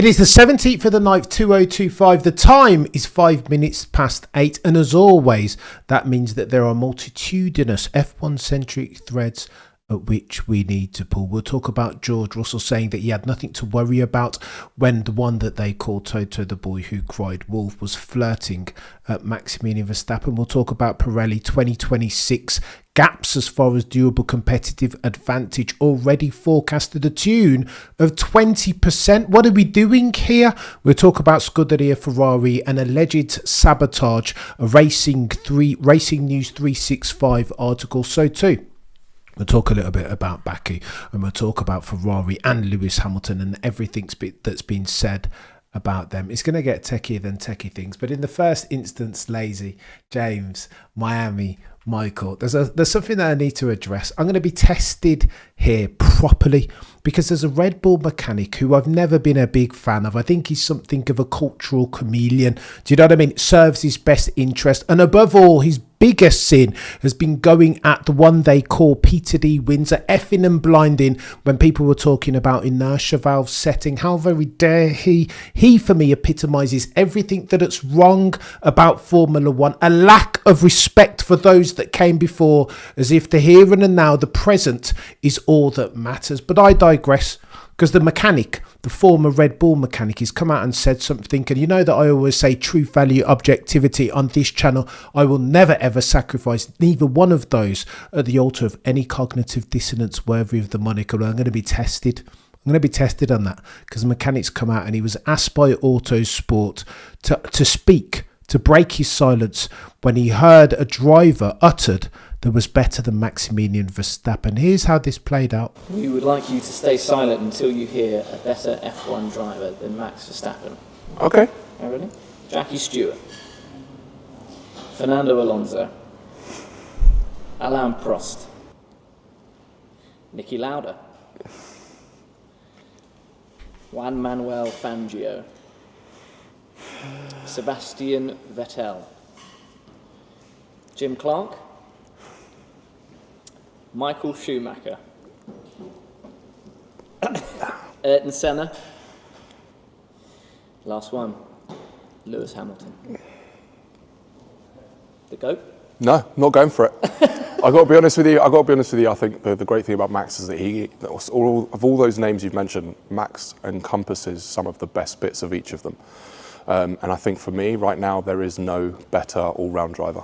It is the 17th of the 9th, 2025. The time is 5 minutes past 8. And as always, that means that there are multitudinous F1-centric threads at which we need to pull. We'll talk about George Russell saying that he had nothing to worry about when the one that they called Toto the boy who cried wolf was flirting at Maximilian Verstappen. We'll talk about Pirelli 2026 gaps as far as durable competitive advantage already forecasted a tune of 20%. What are we doing here? We'll talk about Scuderia Ferrari and alleged sabotage, a Racing News 365 article. So too, we'll talk a little bit about Baku, and we'll talk about Ferrari and Lewis Hamilton and everything that's been said about them. It's going to get techier than techie things, but in the first instance, Lazy, James, Miami, Michael, there's something that I need to address. I'm going to be tested here properly because there's a Red Bull mechanic who I've never been a big fan of. I think he's something of a cultural chameleon. Do you know what I mean? It serves his best interest, and above all, his biggest sin has been going at the one they call Peter D. Windsor, effing and blinding when people were talking about inertia valve setting. How very dare he? He, for me, epitomises everything that's wrong about Formula One. A lack of respect for those that came before, as if the here and now, the present, is all that matters. But I digress, because the mechanic, the former Red Bull mechanic, has come out and said something. And you know that I always say truth, value, objectivity on this channel. I will never ever sacrifice neither one of those at the altar of any cognitive dissonance worthy of the moniker. I'm going to be tested. I'm going to be tested on that, because the mechanic's come out and he was asked by Autosport to speak, to break his silence when he heard a driver uttered that was better than Maximilian Verstappen. Here's how this played out. We would like you to stay silent until you hear a better F1 driver than Max Verstappen. Okay. Are you ready? Jackie Stewart, Fernando Alonso, Alain Prost, Niki Lauda, Juan Manuel Fangio, Sebastian Vettel, Jim Clark, Michael Schumacher, Ayrton Senna, last one, Lewis Hamilton. The GOAT? No, not going for it. I got to be honest with you. I think the great thing about Max is that all those names you've mentioned, Max encompasses some of the best bits of each of them. And I think for me, right now, there is no better all-round driver.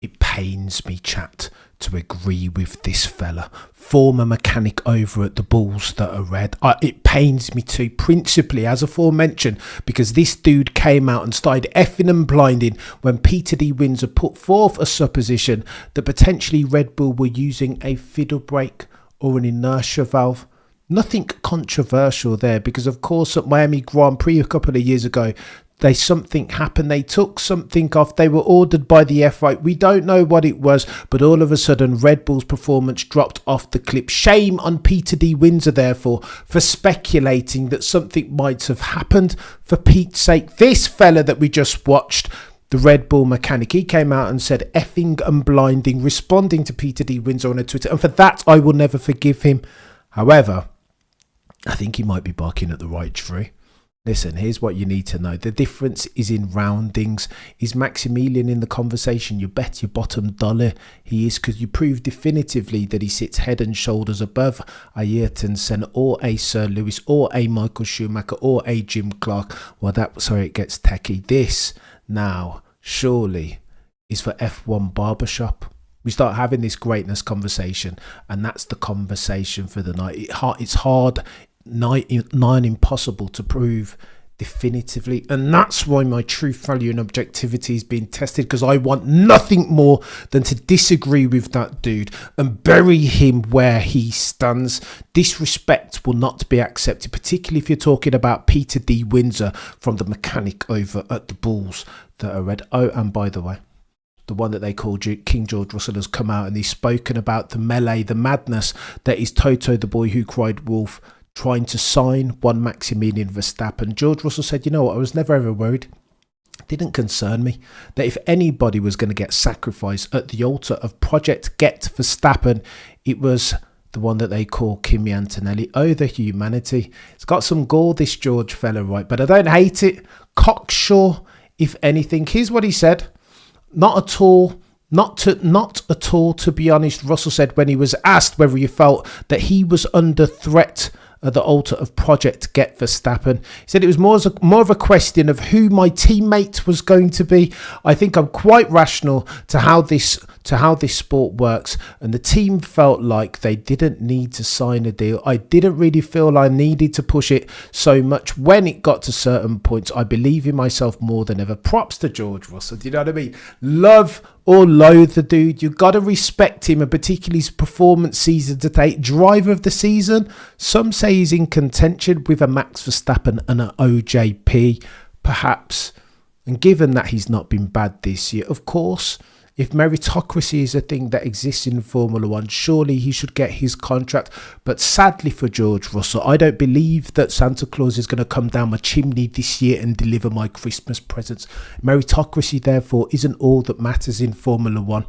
It pains me, chat, to agree with this fella, former mechanic over at the Bulls that are red. It pains me too, principally, as aforementioned, because this dude came out and started effing and blinding when Peter D. Windsor put forth a supposition that potentially Red Bull were using a fiddle brake or an inertia valve. Nothing controversial there, because of course at Miami Grand Prix a couple of years ago, something happened. They took something off. They were ordered by the FIA. We don't know what it was, but all of a sudden Red Bull's performance dropped off the cliff. Shame on Peter D. Windsor, therefore, for speculating that something might have happened. For Pete's sake, this fella that we just watched, the Red Bull mechanic, he came out and said effing and blinding, responding to Peter D. Windsor on a Twitter, and for that I will never forgive him. However, I think he might be barking at the right tree. Listen, here's what you need to know. The difference is in roundings. Is Maximilian in the conversation? You bet your bottom dollar he is, because you prove definitively that he sits head and shoulders above a Ayrton Senna or a Sir Lewis or a Michael Schumacher or a Jim Clark. Well, it gets techie. This now surely is for F1 Barbershop. We start having this greatness conversation, and that's the conversation for the night. It's hard, nigh impossible to prove definitively, and that's why my truth, value and objectivity is being tested, because I want nothing more than to disagree with that dude and bury him where he stands. Disrespect will not be accepted, particularly if you're talking about Peter D. Windsor from the mechanic over at the Bulls that are red. Oh, and by the way, the one that they call King George Russell has come out and he's spoken about the melee, the madness that is Toto the boy who cried wolf trying to sign one Maximilian Verstappen. George Russell said, you know what, I was never ever worried. It didn't concern me that if anybody was going to get sacrificed at the altar of Project Get Verstappen, it was the one that they call Kimi Antonelli. Oh, the humanity. It's got some gall, this George fella, right? But I don't hate it. Cocksure, if anything. Here's what he said. Not at all, to be honest. Russell said when he was asked whether he felt that he was under threat at the altar of Project Get Verstappen. He said it was more of a question of who my teammate was going to be. I think I'm quite rational to how this sport works, and the team felt like they didn't need to sign a deal. I didn't really feel I needed to push it so much when it got to certain points. I believe in myself more than ever. Props to George Russell. Do you know what I mean? Love or loathe the dude, you got to respect him, and particularly his performance season to date. Driver of the season, some say he's in contention with a Max Verstappen and an OJP, perhaps. And given that he's not been bad this year, of course, if meritocracy is a thing that exists in Formula One, surely he should get his contract. But sadly for George Russell, I don't believe that Santa Claus is going to come down my chimney this year and deliver my Christmas presents. Meritocracy, therefore, isn't all that matters in Formula One.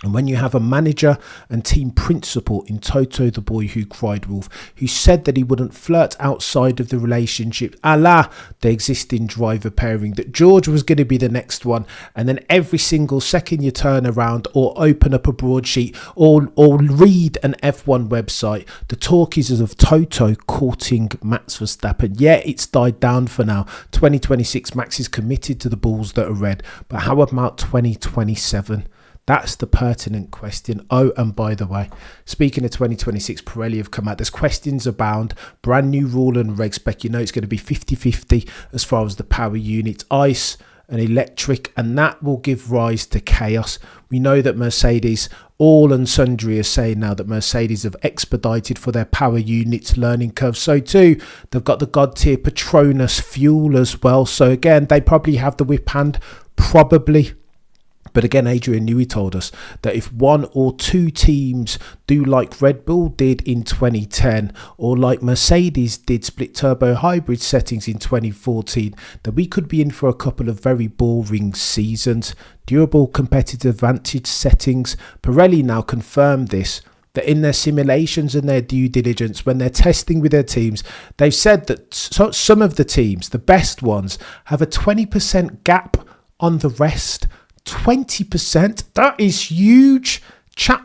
And when you have a manager and team principal in Toto the Boy Who Cried Wolf, who said that he wouldn't flirt outside of the relationship, a la the existing driver pairing, that George was going to be the next one, and then every single second you turn around or open up a broadsheet or read an F1 website, the talk is of Toto courting Max Verstappen. Yeah, it's died down for now. 2026, Max is committed to the balls that are red, but how about 2027? That's the pertinent question. Oh, and by the way, speaking of 2026, Pirelli have come out. There's questions abound. Brand new rule and reg spec. You know it's going to be 50-50 as far as the power unit, ICE and electric, and that will give rise to chaos. We know that Mercedes, all and sundry, are saying now that Mercedes have expedited for their power units learning curve. So too, they've got the God tier Petronas fuel as well. So again, they probably have the whip hand, probably. But again, Adrian Newey told us that if one or two teams do like Red Bull did in 2010, or like Mercedes did split turbo hybrid settings in 2014, then we could be in for a couple of very boring seasons. Durable competitive advantage settings. Pirelli now confirmed this, that in their simulations and their due diligence, when they're testing with their teams, they've said that some of the teams, the best ones, have a 20% gap on the rest. 20%, that is huge.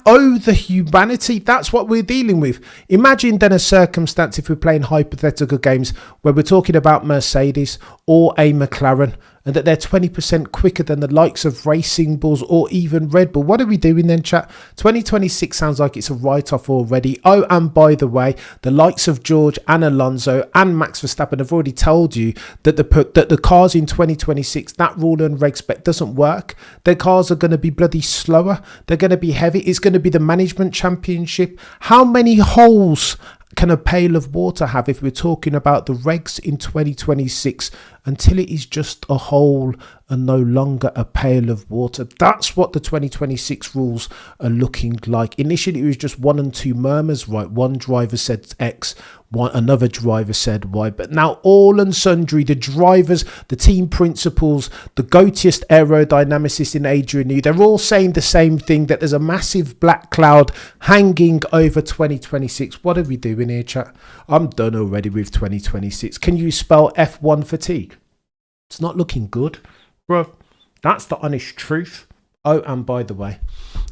Oh, the humanity. That's what we're dealing with. Imagine then a circumstance if we're playing hypothetical games where we're talking about Mercedes or a McLaren, and that they're 20% quicker than the likes of Racing Bulls or even Red Bull. What are we doing then, chat? 2026 sounds like it's a write-off already. Oh, and by the way, the likes of George and Alonso and Max Verstappen have already told you that the cars in 2026, that rule and reg spec doesn't work. Their cars are going to be bloody slower. They're going to be heavy. It's going to be the management championship. How many holes can a pail of water have if we're talking about the regs in 2026, until it is just a hole and no longer a pail of water? That's what the 2026 rules are looking like. Initially, it was just 1 and 2 murmurs, right? One driver said X, another driver said Y, but now all and sundry, the drivers, the team principals, the goatiest aerodynamicist in Adrian Newey, they're all saying the same thing, that there's a massive black cloud hanging over 2026. What are we doing here, chat? I'm done already with 2026. Can you spell F1 fatigue? It's not looking good, bro. That's the honest truth. Oh, and by the way,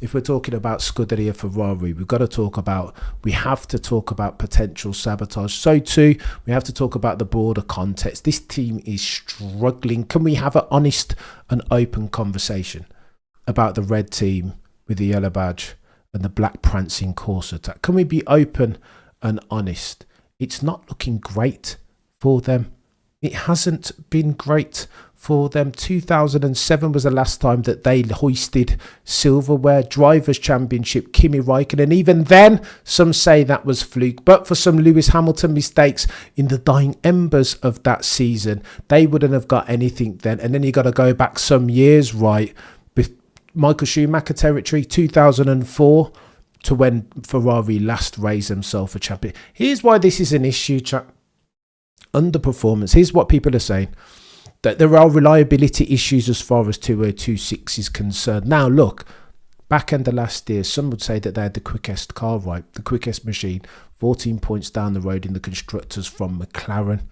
if we're talking about Scuderia Ferrari, we have to talk about potential sabotage. So too, we have to talk about the broader context. This team is struggling. Can we have an honest and open conversation about the red team with the yellow badge and the black prancing course attack? Can we be open and honest? It's not looking great for them. It hasn't been great for them. 2007 was the last time that they hoisted silverware. Drivers' Championship, Kimi Räikkönen. Even then, some say that was fluke. But for some Lewis Hamilton mistakes in the dying embers of that season, they wouldn't have got anything then. And then you got to go back some years, right, with Michael Schumacher territory, 2004, to when Ferrari last raised themselves a champion. Here's why this is an issue, chat. Underperformance. Here's what people are saying, that there are reliability issues as far as 2026 is concerned. Now look, back end of last year, some would say that they had the quickest car, right? The quickest machine, 14 points down the road in the constructors from McLaren.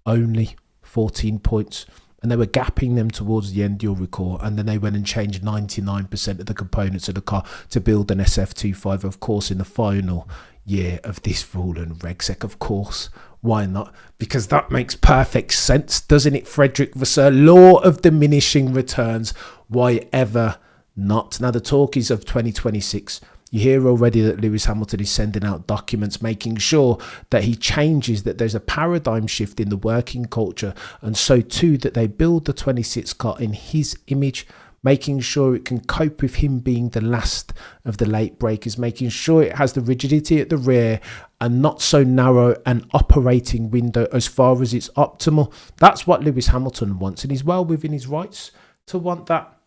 Only 14 points. And they were gapping them towards the end, you'll recall. And then they went and changed 99% of the components of the car to build an SF25, of course, in the final year of this rule and regsec, of course. Why not? Because that makes perfect sense, doesn't it, Frederick Vasseur? Law of diminishing returns. Why ever not? Now, the talk is of 2026. You hear already that Lewis Hamilton is sending out documents, making sure that he changes, that there's a paradigm shift in the working culture, and so too that they build the 26 car in his image, making sure it can cope with him being the last of the late breakers, making sure it has the rigidity at the rear and not so narrow an operating window as far as it's optimal. That's what Lewis Hamilton wants, and he's well within his rights to want that.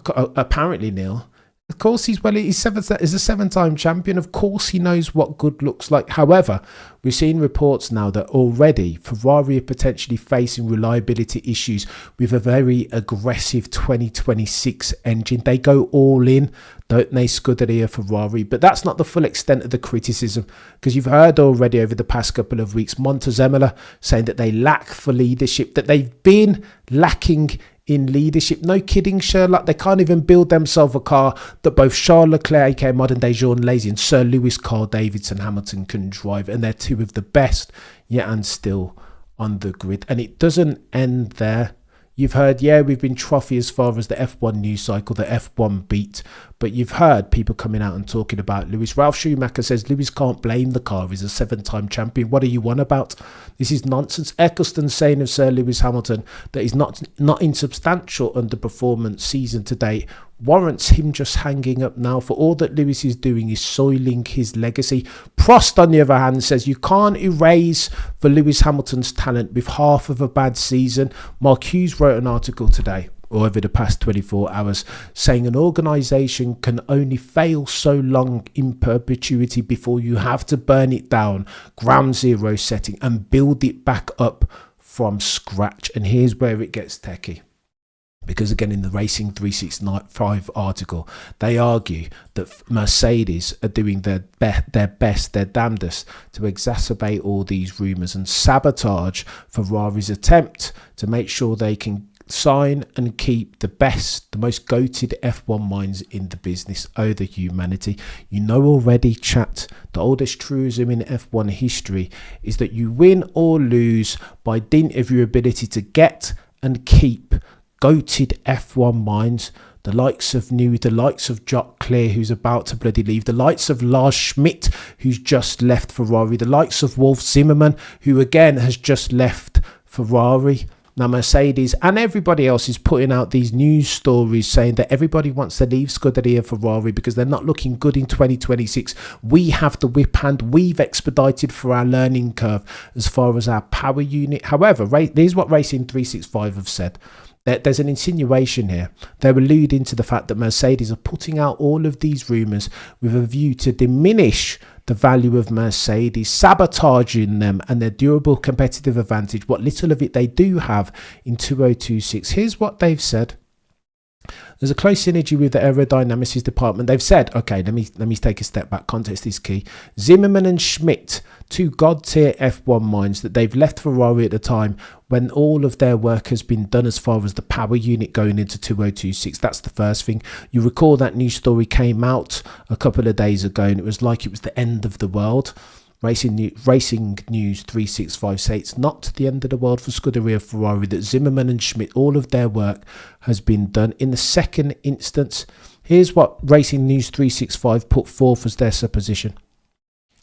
Apparently, Neil. Of course, he's a seven-time champion. Of course, he knows what good looks like. However, we've seen reports now that already Ferrari are potentially facing reliability issues with a very aggressive 2026 engine. They go all in, don't they, Scuderia Ferrari? But that's not the full extent of the criticism, because you've heard already over the past couple of weeks Montezemolo saying that they lack for leadership, that they've been lacking in leadership. No kidding, Sherlock. They can't even build themselves a car that both Charles Leclerc, aka modern day Jean Lazy, and Sir Lewis Carl Davidson Hamilton can drive, and they're two of the best yet and still on the grid. And it doesn't end there. You've heard, we've been trophy as far as the F1 news cycle, the F1 beat, but you've heard people coming out and talking about Lewis. Ralf Schumacher says Lewis can't blame the car. He's a seven-time champion. What are you on about? This is nonsense. Eccleston saying of Sir Lewis Hamilton that he's not insubstantial underperformance season to date warrants him just hanging up now. For all that Lewis is doing is soiling his legacy. Prost, on the other hand, says you can't erase for Lewis Hamilton's talent with half of a bad season. Mark Hughes wrote an article today, or over the past 24 hours, saying an organisation can only fail so long in perpetuity before you have to burn it down, ground zero setting, and build it back up from scratch. And here's where it gets techie. Because again, in the Racing 365 article, they argue that Mercedes are doing their best, their damnedest to exacerbate all these rumours and sabotage Ferrari's attempt to make sure they can sign and keep the best, the most goated F1 minds in the business. Oh, the humanity. You know already, chat, the oldest truism in F1 history is that you win or lose by dint of your ability to get and keep goated F1 minds, the likes of Jock Clear, who's about to bloody leave, the likes of Lars Schmidt, who's just left Ferrari, the likes of Wolf Zimmermann, who again has just left Ferrari. Now Mercedes and everybody else is putting out these news stories saying that everybody wants to leave Scuderia Ferrari because they're not looking good in 2026. We have the whip hand. We've expedited for our learning curve as far as our power unit. However, here's what Racing 365 have said. There's an insinuation here. They're alluding to the fact that Mercedes are putting out all of these rumours with a view to diminish the value of Mercedes, sabotaging them and their durable competitive advantage, what little of it they do have in 2026. Here's what they've said. There's a close synergy with the aerodynamics department. They've said, okay, let me take a step back. Context is key. Zimmermann and Schmidt, two god-tier F1 minds that they've left Ferrari at the time when all of their work has been done as far as the power unit going into 2026. That's the first thing. You recall that news story came out a couple of days ago and it was like it was the end of the world. Racing News 365 say it's not the end of the world for Scuderia Ferrari, that Zimmermann and Schmidt, all of their work has been done. In the second instance, here's what Racing News 365 put forth as their supposition.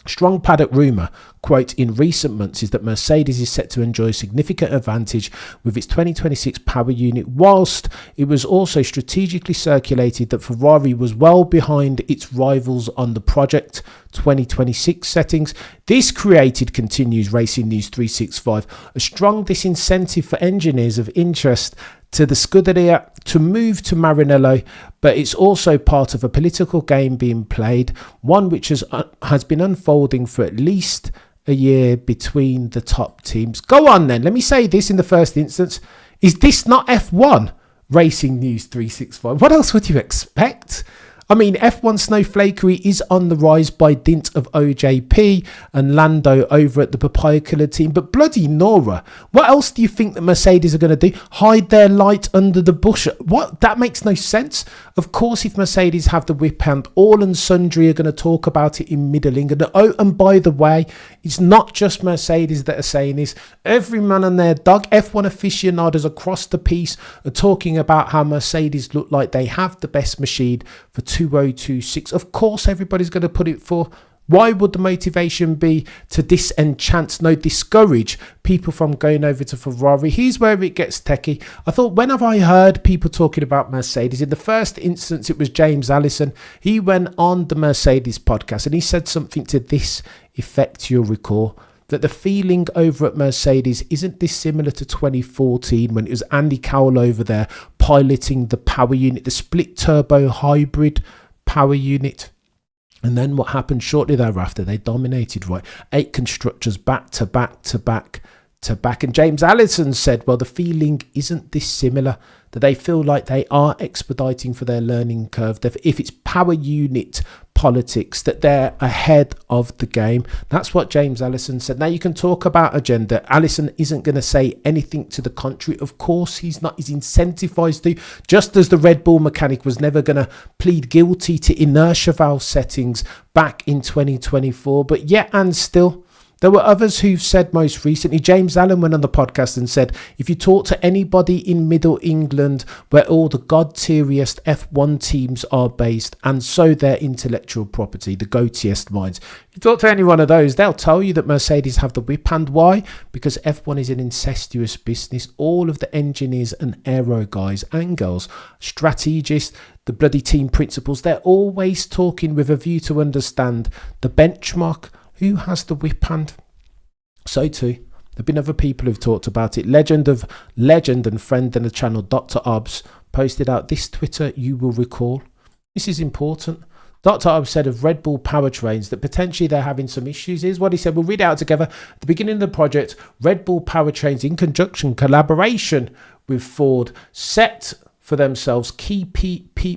Strong paddock rumour, quote, in recent months is that Mercedes is set to enjoy a significant advantage with its 2026 power unit, whilst it was also strategically circulated that Ferrari was well behind its rivals on the project 2026 settings. This created, continues Racing News 365, a strong disincentive for engineers of interest to the Scuderia to move to Maranello, but it's also part of a political game being played, one which has been unfolding for at least a year between the top teams. Go on then, let me say this in the first instance. Is this not F1? Racing News 365. What else would you expect? I mean, F1 snowflakery is on the rise by dint of OJP and Lando over at the Papaya Killer team. But bloody Nora, what else do you think that Mercedes are going to do? Hide their light under the bush? What? That makes no sense. Of course, if Mercedes have the whip hand, all and sundry are going to talk about it in Middle England. Oh, and by the way, it's not just Mercedes that are saying this. Every man and their dog, F1 aficionados across the piece are talking about how Mercedes look like they have the best machine for 2026. Of course, everybody's going to put it for. Why would the motivation be to discourage people from going over to Ferrari? Here's where it gets techie. I thought, when have I heard people talking about Mercedes? In the first instance, it was James Allison. He went on the Mercedes podcast and he said something to this effect, you'll recall, that the feeling over at Mercedes isn't dissimilar to 2014 when it was Andy Cowell over there piloting the power unit, the split turbo hybrid power unit. And then what happened shortly thereafter? They dominated, right? 8 constructors back to back to back to back. And James Allison said, well, the feeling isn't dissimilar, that they feel like they are expediting for their learning curve. That if it's power unit politics, that they're ahead of the game. That's what James Allison said. Now, you can talk about agenda. Allison isn't going to say anything to the contrary. Of course, he's not. He's incentivized to, just as the Red Bull mechanic was never going to plead guilty to inertia valve settings back in 2024. But yet and still, there were others who've said most recently. James Allen went on the podcast and said, if you talk to anybody in Middle England where all the god-tieriest F1 teams are based, and so their intellectual property, the goatiest minds, if you talk to any one of those, they'll tell you that Mercedes have the whip hand. Why? Because F1 is an incestuous business. All of the engineers and aero guys and girls, strategists, the bloody team principals, they're always talking with a view to understand the benchmark. Who has the whip hand? So too, there have been other people who've talked about it. Legend and friend in the channel, Dr. Obbs, posted out this Twitter, you will recall. This is important. Dr. Obbs said of Red Bull powertrains that potentially they're having some issues. Here's what he said. We'll read it out together. At the beginning of the project, Red Bull powertrains in collaboration with Ford set for themselves key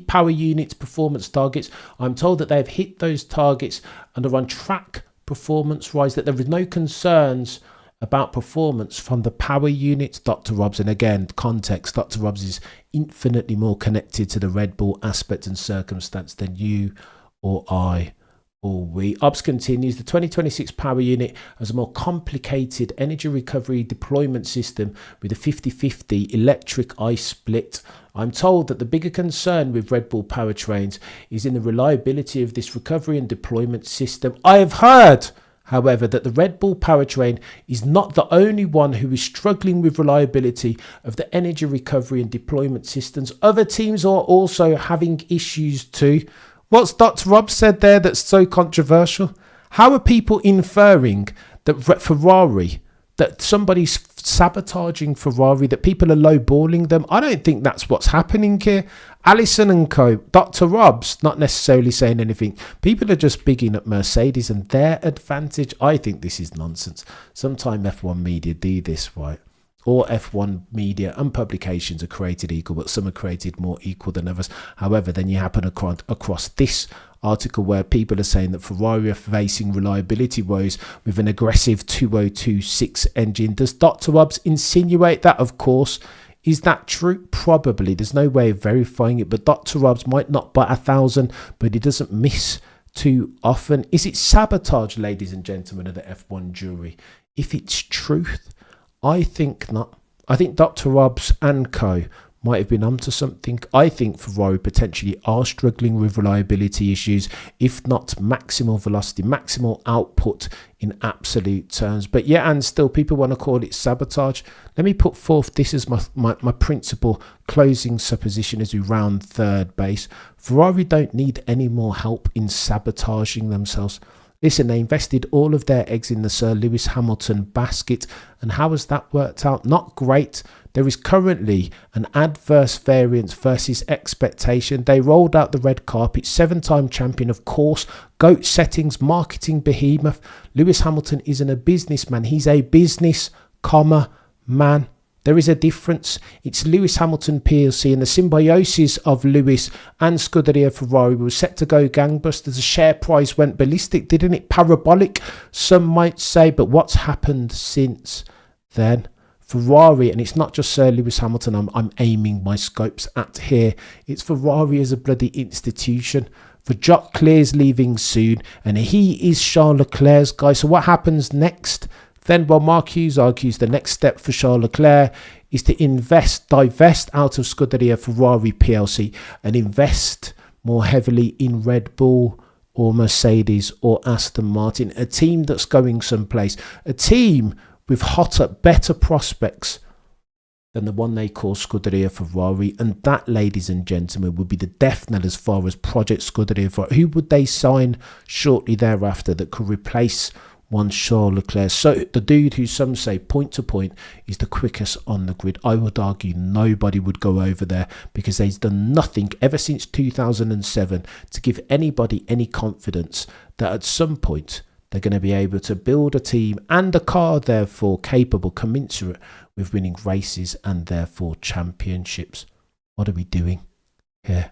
power units performance targets. I'm told that they have hit those targets and are on track performance rise, that there is no concerns about performance from the power units, Dr. Robbs. And again, context, Dr. Robbs is infinitely more connected to the Red Bull aspect and circumstance than you or I or we. Obbs continues, the 2026 power unit has a more complicated energy recovery deployment system with a 50-50 electric ice split. I'm told that the bigger concern with Red Bull powertrains is in the reliability of this recovery and deployment system. I have heard, however, that the Red Bull powertrain is not the only one who is struggling with reliability of the energy recovery and deployment systems. Other teams are also having issues too. What's Dr. Rob said there that's so controversial? How are people inferring that Ferrari, that somebody's sabotaging Ferrari, that people are lowballing them? I don't think that's what's happening here. Allison and co, Dr. Rob's not necessarily saying anything. People are just bigging up Mercedes and their advantage. I think this is nonsense. Sometime F1 media do this, right? All F1 media and publications are created equal, but some are created more equal than others. However, then you happen across this article where people are saying that Ferrari are facing reliability woes with an aggressive 2026 engine. Does Dr. Obbs insinuate that? Of course. Is that true? Probably. There's no way of verifying it, but Dr. Obbs might not buy 1,000, but he doesn't miss too often. Is it sabotage, ladies and gentlemen of the F1 jury? If it's truth, I think not. I think Dr. Obbs and co might have been onto something. I think Ferrari potentially are struggling with reliability issues, if not maximal velocity, maximal output in absolute terms. But yeah, and still people want to call it sabotage. Let me put forth this as my principal closing supposition as we round third base. Ferrari don't need any more help in sabotaging themselves. Listen, they invested all of their eggs in the Sir Lewis Hamilton basket. And how has that worked out? Not great. There is currently an adverse variance versus expectation. They rolled out the red carpet. 7-time champion, of course. GOAT settings, marketing behemoth. Lewis Hamilton isn't a businessman. He's a business, man. There is a difference. It's Lewis Hamilton PLC, and the symbiosis of Lewis and Scuderia Ferrari was set to go gangbusters. The share price went ballistic, didn't it? Parabolic, some might say. But what's happened since then? Ferrari, and it's not just Sir Lewis Hamilton I'm aiming my scopes at here. It's Ferrari as a bloody institution. For Jacques Clerc's leaving soon, and he is Charles Leclerc's guy. So what happens next? Then, well, Mark Hughes argues the next step for Charles Leclerc is to divest out of Scuderia Ferrari PLC and invest more heavily in Red Bull or Mercedes or Aston Martin, a team that's going someplace, a team with hotter, better prospects than the one they call Scuderia Ferrari. And that, ladies and gentlemen, would be the death knell as far as Project Scuderia Ferrari. Who would they sign shortly thereafter that could replace one Charles Leclerc? So the dude who some say point to point is the quickest on the grid. I would argue nobody would go over there, because they've done nothing ever since 2007 to give anybody any confidence that at some point they're going to be able to build a team and a car, therefore capable, commensurate with winning races and therefore championships. What are we doing here?